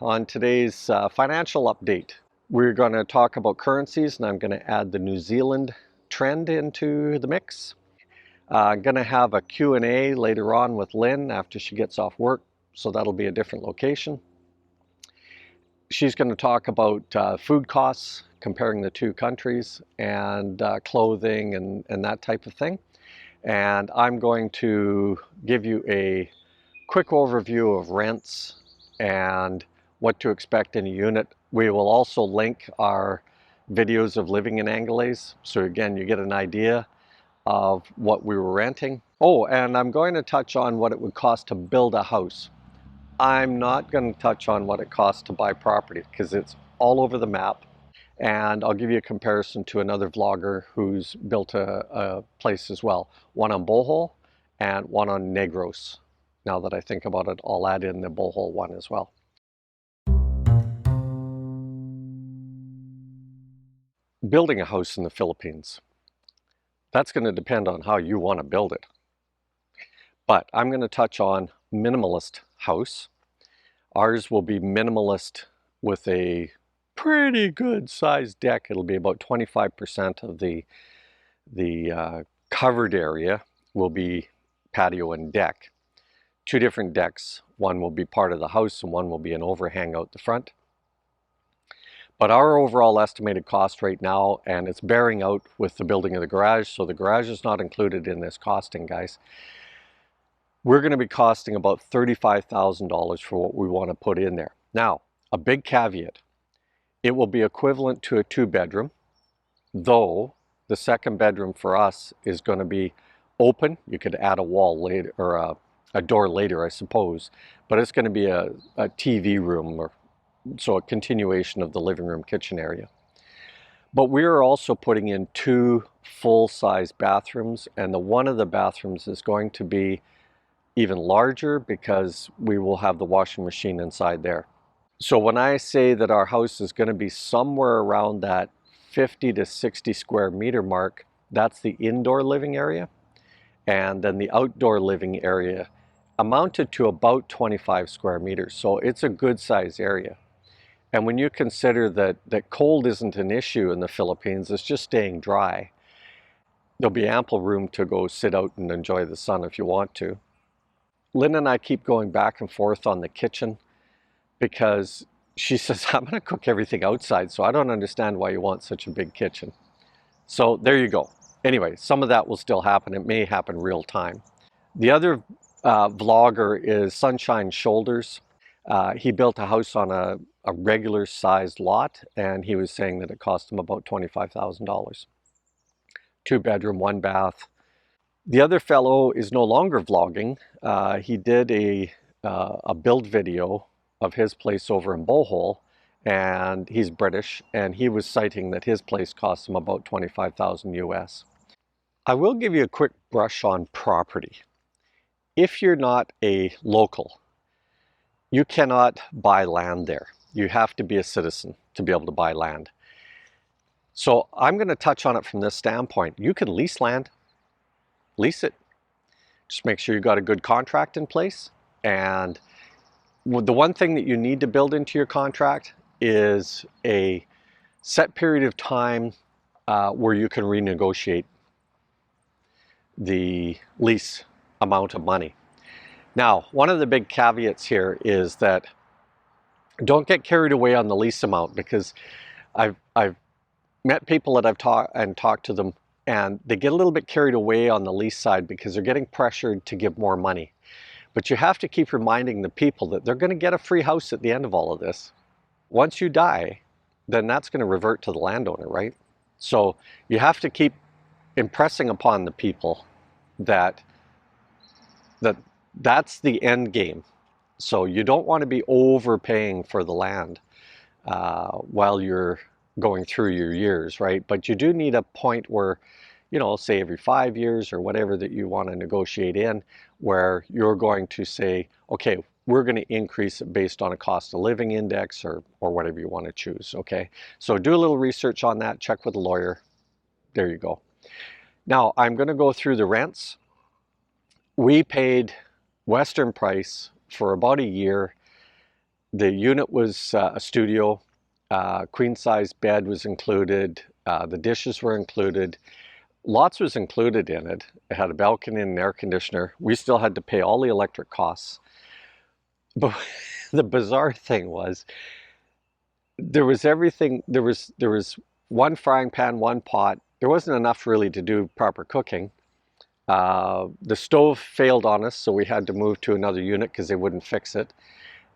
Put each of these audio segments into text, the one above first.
On today's financial update, we're going to talk about currencies, and I'm going to add the New Zealand trend into the mix. I'm going to have a Q&A later on with Lynn after she gets off work, so that'll be a different location. She's going to talk about food costs, comparing the two countries, and clothing and that type of thing. And I'm going to give you a quick overview of rents and what to expect in a unit. We will also link our videos of living in Anglaise, so again you get an idea of what we were renting. Oh, and I'm going to touch on what it would cost to build a house. I'm not going to touch on what it costs to buy property because it's all over the map, and I'll give you a comparison to another vlogger who's built a place as well, one on Bohol and one on Negros. Now that I think about it, I'll add in the Bohol one as well. Building a house in the Philippines, that's going to depend on how you want to build it. But I'm going to touch on minimalist house. Ours will be minimalist with a pretty good sized deck. It'll be about 25% of the covered area will be patio and deck. Two different decks. One will be part of the house and one will be an overhang out the front. But our overall estimated cost right now, and it's bearing out with the building of the garage, so the garage is not included in this costing, guys. We're going to be costing about $35,000 for what we want to put in there. Now, a big caveat, it will be equivalent to a 2-bedroom, though the second bedroom for us is going to be open. You could add a wall later, or a door later, I suppose, but it's going to be a TV room, or so a continuation of the living room kitchen area. But we are also putting in 2 full-size bathrooms, and one of the bathrooms is going to be even larger because we will have the washing machine inside there. So when I say that our house is going to be somewhere around that 50 to 60 square meter mark, that's the indoor living area, and then the outdoor living area amounted to about 25 square meters. So it's a good size area. And when you consider that cold isn't an issue in the Philippines, it's just staying dry, there'll be ample room to go sit out and enjoy the sun if you want to. Lynn and I keep going back and forth on the kitchen because she says, I'm going to cook everything outside, so I don't understand why you want such a big kitchen. So there you go. Anyway, some of that will still happen. It may happen real time. The other vlogger is Sunshine Shoulders. He built a house on a regular sized lot, and he was saying that it cost him about $25,000. 2-bedroom, 1 bath. The other fellow is no longer vlogging. He did a build video of his place over in Bohol, and he's British, and he was citing that his place cost him about $25,000 US. I will give you a quick brush on property. If you're not a local, you cannot buy land there. You have to be a citizen to be able to buy land. So I'm going to touch on it from this standpoint. You can lease land, lease it. Just make sure you got a good contract in place. And the one thing that you need to build into your contract is a set period of time where you can renegotiate the lease amount of money. Now, one of the big caveats here is that don't get carried away on the lease amount, because I've met people that I've talked to them, and they get a little bit carried away on the lease side because they're getting pressured to give more money. But you have to keep reminding the people that they're going to get a free house at the end of all of this. Once you die, then that's going to revert to the landowner, right? So you have to keep impressing upon the people that that's the end game. So you don't want to be overpaying for the land while you're going through your years, right? But you do need a point where, you know, say every 5 years or whatever that you want to negotiate in, where you're going to say, okay, we're going to increase it based on a cost of living index or whatever you want to choose, okay? So do a little research on that, check with a lawyer. There you go. Now, I'm going to go through the rents. We paid Western price for about a year. The unit was a studio, queen size bed was included, the dishes were included, lots was included in it. It had a balcony and an air conditioner. We still had to pay all the electric costs. But the bizarre thing was there was everything. There was one frying pan, one pot. There wasn't enough really to do proper cooking. The stove failed on us, so we had to move to another unit because they wouldn't fix it.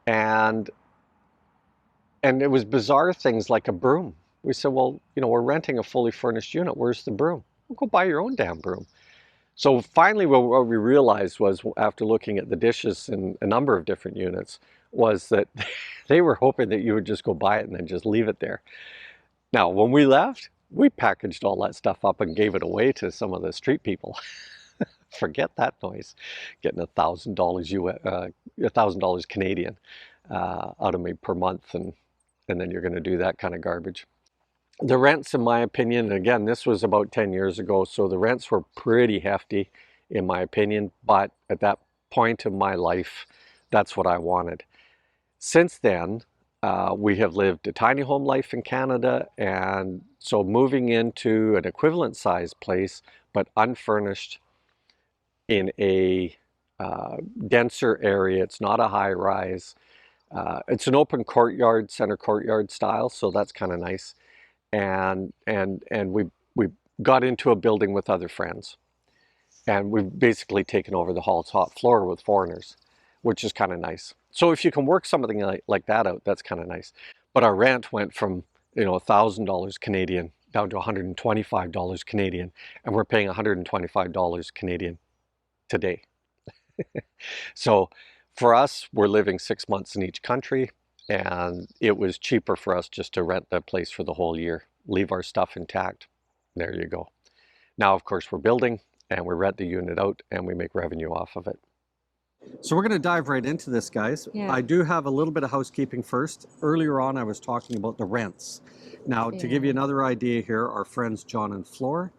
And it was bizarre things like a broom. We said, well, we're renting a fully furnished unit. Where's the broom? Well, go buy your own damn broom. So finally, what we realized was, after looking at the dishes in a number of different units, was that they were hoping that you would just go buy it and then just leave it there. Now, when we left, we packaged all that stuff up and gave it away to some of the street people. Forget that noise, getting $1,000 $1,000 Canadian out of me per month, and then you're going to do that kind of garbage. The rents, in my opinion, and again, this was about 10 years ago, so the rents were pretty hefty, in my opinion, but at that point in my life, that's what I wanted. Since then, we have lived a tiny home life in Canada, and so moving into an equivalent size place, but unfurnished in a denser area. It's not a high rise. It's an open courtyard, center courtyard style, so that's kind of nice. And we got into a building with other friends, and we've basically taken over the hall top floor with foreigners, which is kind of nice. So if you can work something like that out, that's kind of nice. But our rent went from $1,000 Canadian down to $125 Canadian, and we're paying $125 Canadian today. So for us, we're living 6 months in each country, and it was cheaper for us just to rent that place for the whole year, leave our stuff intact. There you go. Now, of course, we're building, and we rent the unit out, and we make revenue off of it. So we're going to dive right into this, guys. Yeah. I do have a little bit of housekeeping first. Earlier on, I was talking about the rents. Now, to give you another idea here, our friends John and Flor,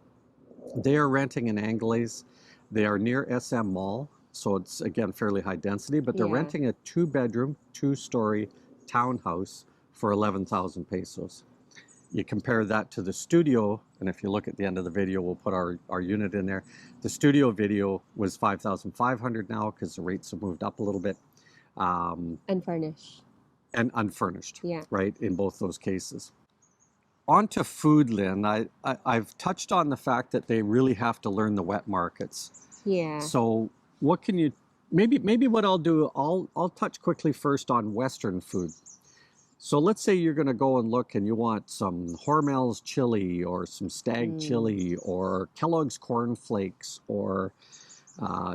they are renting in Anglaise. They are near SM Mall, so it's, again, fairly high density, but they're renting a 2-bedroom, 2-story townhouse for 11,000 pesos. You compare that to the studio, and if you look at the end of the video, we'll put our unit in there. The studio video was 5,500 now because the rates have moved up a little bit. Unfurnished. And unfurnished, right, in both those cases. On to food, Lynn. I've touched on the fact that they really have to learn the wet markets. Yeah. So what can you, maybe what I'll do, I'll touch quickly first on Western food. So let's say you're going to go and look and you want some Hormel's chili or some Stag chili or Kellogg's Corn Flakes or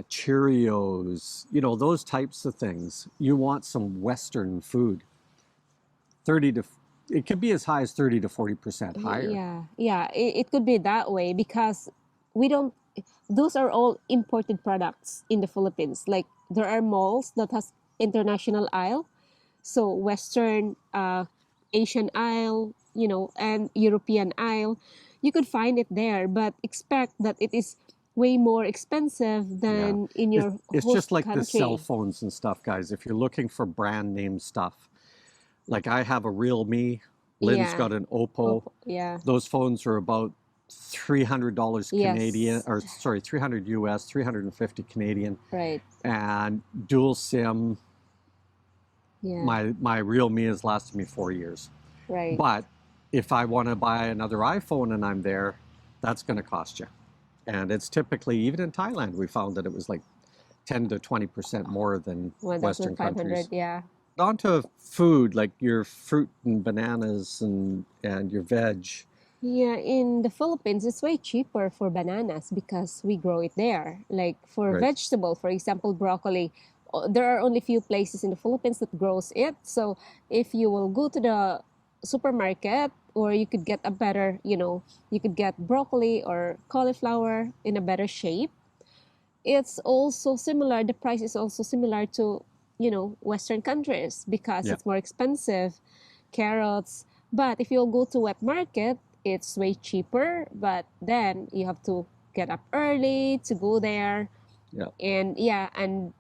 Cheerios, those types of things. You want some Western food. It could be as high as 30 to 40% higher. Yeah, it could be that way because those are all imported products in the Philippines. Like there are malls that has international aisle. So Western, Asian aisle, and European aisle, you could find it there, but expect that it is way more expensive than in your It's host just like country. the cell phones and stuff, guys. If you're looking for brand name stuff, like I have a Realme, Lynn's got an Oppo. Those phones are about $300 Canadian, or sorry, 300 US, 350 Canadian. Right. And dual SIM. My Realme has lasted me 4 years. Right. But if I want to buy another iPhone and I'm there, that's going to cost you. And it's typically, even in Thailand, we found that it was like 10 to 20% more than Western countries. Yeah. On to food, like your fruit and bananas and your veg. Yeah, in the Philippines, it's way cheaper for bananas because we grow it there. Like for vegetable, for example, broccoli, there are only few places in the Philippines that grows it. So if you will go to the supermarket, or you could get a better, you could get broccoli or cauliflower in a better shape. It's also similar. The price is also similar to, Western countries because it's more expensive. Carrots. But if you'll go to wet market, it's way cheaper. But then you have to get up early to go there. Yeah. And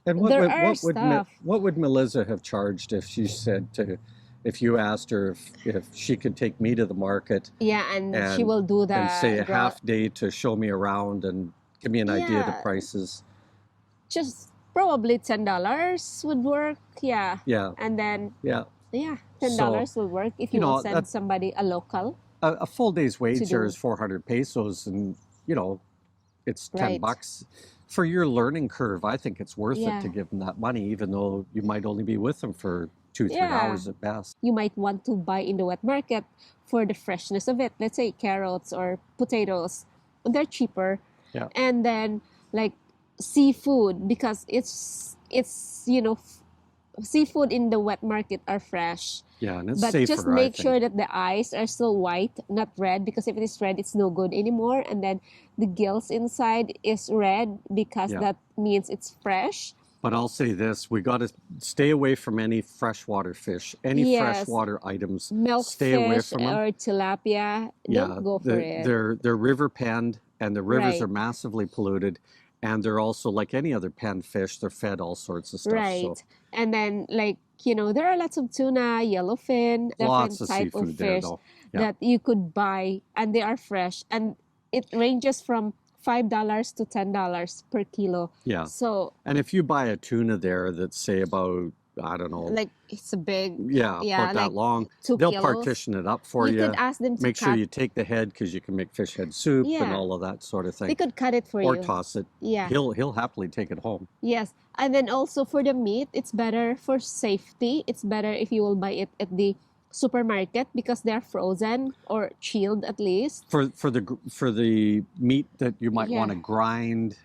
And There are stuff. what would Melissa have charged if she said to, if you asked her if she could take me to the market Yeah, and she and will do say the a grow. half day to show me around and give me an idea of the Yeah, prices? just probably $10 would work. Yeah, Yeah, and then yeah. yeah, ten So, dollars will work if you you will know, send that somebody a local a full day's to wage here do. is 400 pesos, and you know, it's 10 Right. bucks for your learning curve. I think it's worth it Yeah. to give them that money, even though you might only be with them for 2, 3 Yeah. hours at best. You might want to buy in the wet market for the freshness of it. Let's say carrots or potatoes. They're cheaper. Yeah. And then like seafood because it's seafood in the wet market are fresh. Yeah, and it's But just safer, I make think. sure that the eyes are still white, not red, because if it is red, it's no good anymore. And then the gills inside is red because Yeah. that means it's fresh. But I'll say this, we got to stay away from any freshwater fish, any Yes. freshwater items. Milk Stay away fish from them. or tilapia, Yeah, don't go for it. they're river penned, and the rivers Right. are massively polluted, and they're also like any other penned fish. They're fed all sorts of stuff. Right. So And then there are lots of tuna, yellowfin, different lots of type of seafood there, fish though. Yeah. that you could buy and they are fresh and it ranges from $5 to $10 per kilo. Yeah. So And if you buy a tuna there that's say about, I don't know, like it's a big yeah, about that like long, 2 they'll kilos. partition it up for You you. could ask them to Make sure cut. you take the head because you can make fish head soup and Yeah. all of that sort of They thing. could cut it for Or you. toss it. Yeah. He'll happily take it home. Yes. And then also for the meat, it's better for safety. It's better if you will buy it at the supermarket because they're frozen or chilled at least. For the meat that you might Yeah. want to grind.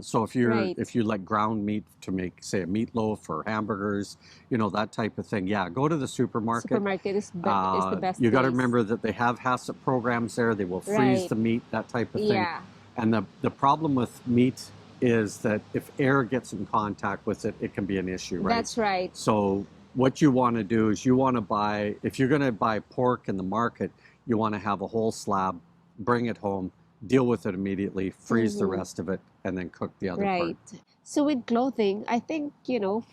So Right. if you like ground meat to make say a meatloaf or hamburgers, that type of thing. Yeah, go to the supermarket. Supermarket is the best You got to place. remember that they have HACCP programs there. They will freeze Right. the meat, that type of thing. Yeah. And the problem with meat is that if air gets in contact with it, it can be an issue, right? That's right. So what you want to do is you want to buy, if you're going to buy pork in the market, you want to have a whole slab, bring it home, deal with it immediately, freeze the rest of it, and then cook the other Right. part. So with clothing, I think,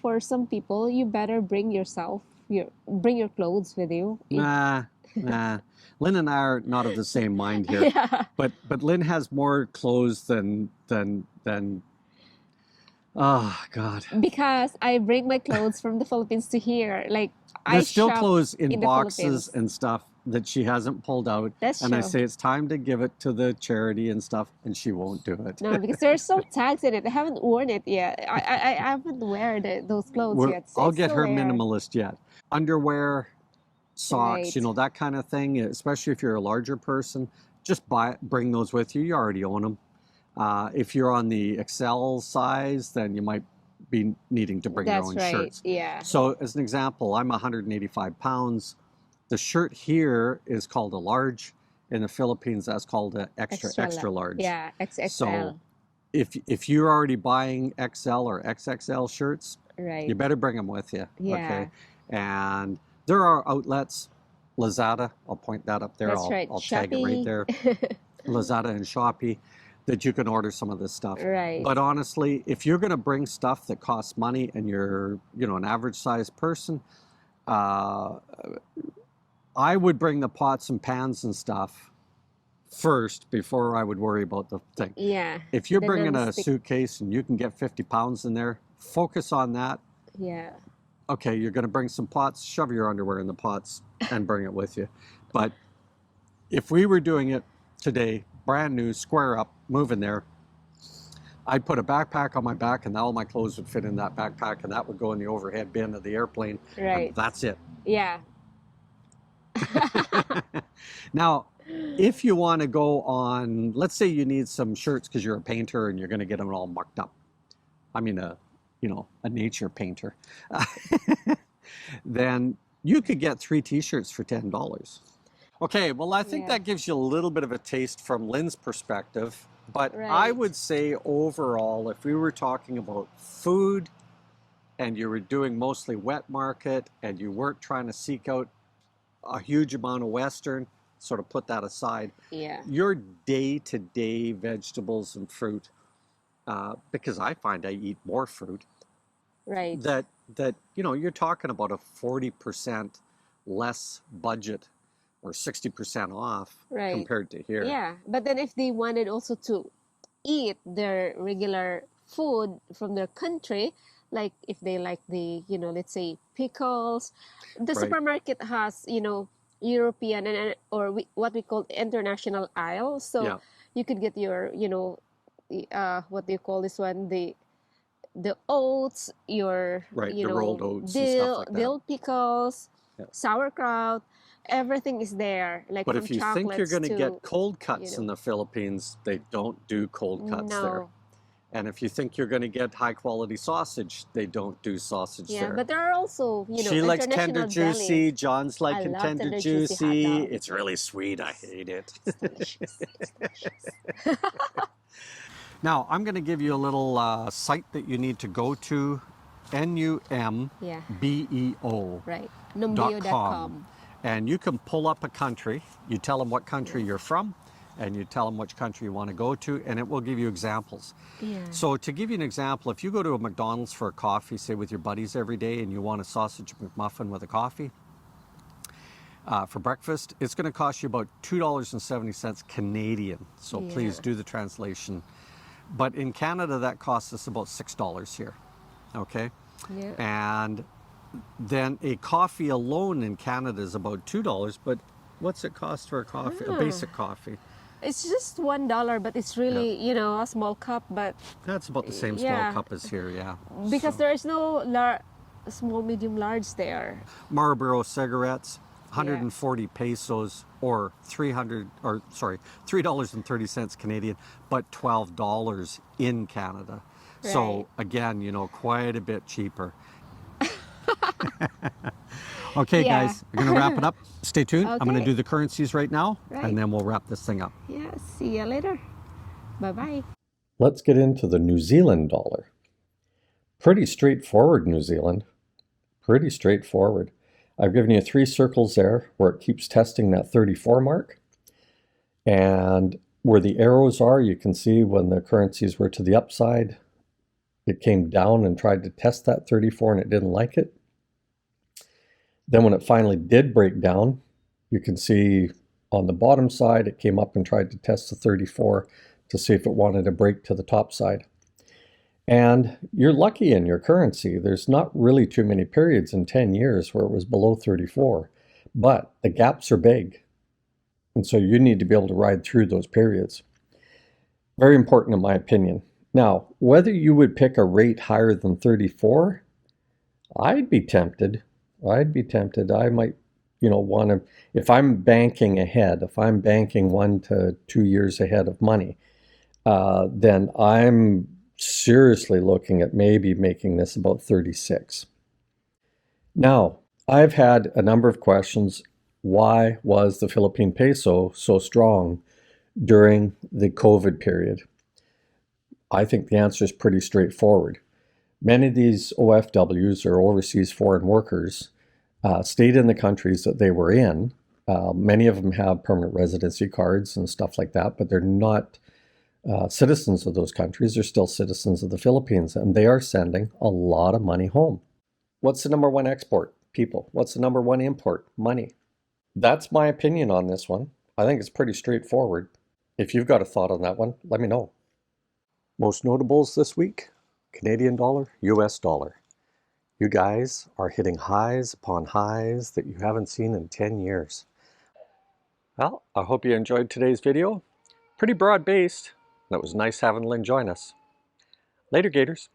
for some people, you better bring your clothes with you. Nah. Lynn and I are not of the same mind here. Yeah. But Lynn has more clothes than oh God. Because I bring my clothes from the Philippines to here. Like I There's still shop clothes in in the boxes Philippines. and stuff that she hasn't pulled out. That's And I true. say it's time to give it to the charity and stuff, and she won't do it. No, because there's some tags in it. I haven't worn it yet. I haven't wear those clothes yet. So I'll it's get still her there. minimalist yet. Underwear, socks, Right. that kind of thing, especially if you're a larger person, just bring those with you. You already own them. If you're on the XL size, then you might be needing to bring That's your own right. shirts. Yeah. So as an example, I'm 185 pounds. The shirt here is called a large. In the Philippines, that's called an extra large. Yeah, XXL. So if you're already buying XL or XXL shirts, right. you better bring them with you. Yeah. Okay. And there are outlets, Lazada. I'll point that up there. That's right. I'll tag it right there. Lazada and Shopee, that you can order some of this stuff. Right. But honestly, if you're going to bring stuff that costs money and you're, an average sized person, I would bring the pots and pans and stuff first before I would worry about the thing. Yeah. If you're The bringing a non-stick- suitcase and you can get 50 pounds in there, focus on that. Yeah. Okay, you're going to bring some pots, shove your underwear in the pots and bring it with you. But if we were doing it today, brand new, square up, moving there, I'd put a backpack on my back and all my clothes would fit in that backpack and that would go in the overhead bin of the airplane. Right. And that's it. Yeah. Now, if you want to go on, let's say you need some shirts because you're a painter and you're going to get them all mucked up. I mean, a nature painter. Then you could get 3 t-shirts for $10. Okay, well, I think Yeah. that gives you a little bit of a taste from Lynn's perspective. But I Right. would say overall, if we were talking about food and you were doing mostly wet market and you weren't trying to seek out a huge amount of Western, sort of put that aside, Yeah. your day-to-day vegetables and fruit, because I find I eat more fruit, Right. that you're talking about a 40% less budget or 60% off Right. compared to here. Yeah. But then if they wanted also to eat their regular food from their country, like if they like the, let's say pickles, the Right. supermarket has, European or what we call international aisle. So Yeah. you could get your, what do you call this one? The oats, your, Right. The rolled oats and stuff like that. dill pickles, Yeah. sauerkraut, everything is there, like But from if you think you're chocolates going to to, get cold cuts in the Philippines, they don't do cold cuts there. no. And if you think you're going to get high quality sausage, they don't do sausage Yeah, there. but there are also, She likes tender international deli. juicy. John's I liking love tender tender juicy hot juicy. dog. It's really sweet. I hate it. It's delicious. It's delicious. Now, I'm going to give you a little site that you need to go to, numbeo.com. Yeah, right. Numbeo.com. And you can pull up a country. You tell them what country you're from, and you tell them which country you want to go to, and it will give you examples. Yeah. So to give you an example, if you go to a McDonald's for a coffee, say with your buddies every day, and you want a sausage McMuffin with a coffee for breakfast, it's going to cost you about $2.70 Canadian. So please do the translation. But in Canada, that costs us about $6 here, okay? Yeah. And then a coffee alone in Canada is about $2, but what's it cost for a coffee, a basic coffee? It's just $1, but it's really, a small cup, but That's about the same small cup as here, yeah. because there is no small, medium, large there. Marlboro cigarettes, 140 pesos or $3.30 Canadian, but $12 in Canada. Right. So again, quite a bit cheaper. Okay, guys, we're going to wrap it up. Stay tuned. I'm going to do the currencies right now, and then we'll wrap this thing up. Yeah, see you later. Bye-bye. Let's get into the New Zealand dollar. Pretty straightforward, New Zealand. Pretty straightforward. I've given you 3 circles there where it keeps testing that 34 mark. And where the arrows are, you can see when the currencies were to the upside, it came down and tried to test that 34 and it didn't like it. Then when it finally did break down, you can see on the bottom side, it came up and tried to test the 34 to see if it wanted to break to the top side. And you're lucky in your currency. There's not really too many periods in 10 years where it was below 34, but the gaps are big. And so you need to be able to ride through those periods. Very important in my opinion. Now, whether you would pick a rate higher than 34, I'd be tempted. I might, want to, if I'm banking ahead, if I'm banking 1 to 2 years ahead of money, then I'm seriously looking at maybe making this about 36. Now, I've had a number of questions. Why was the Philippine peso so strong during the COVID period? I think the answer is pretty straightforward. Many of these OFWs, or overseas foreign workers, stayed in the countries that they were in. Many of them have permanent residency cards and stuff like that, but they're not citizens of those countries. They're still citizens of the Philippines, and they are sending a lot of money home. What's the number 1 export? People. What's the number 1 import? Money. That's my opinion on this one. I think it's pretty straightforward. If you've got a thought on that one, let me know. Most notables this week: Canadian dollar, US dollar. You guys are hitting highs upon highs that you haven't seen in 10 years. Well, I hope you enjoyed today's video. Pretty broad-based. It was nice having Lynn join us. Later, Gators.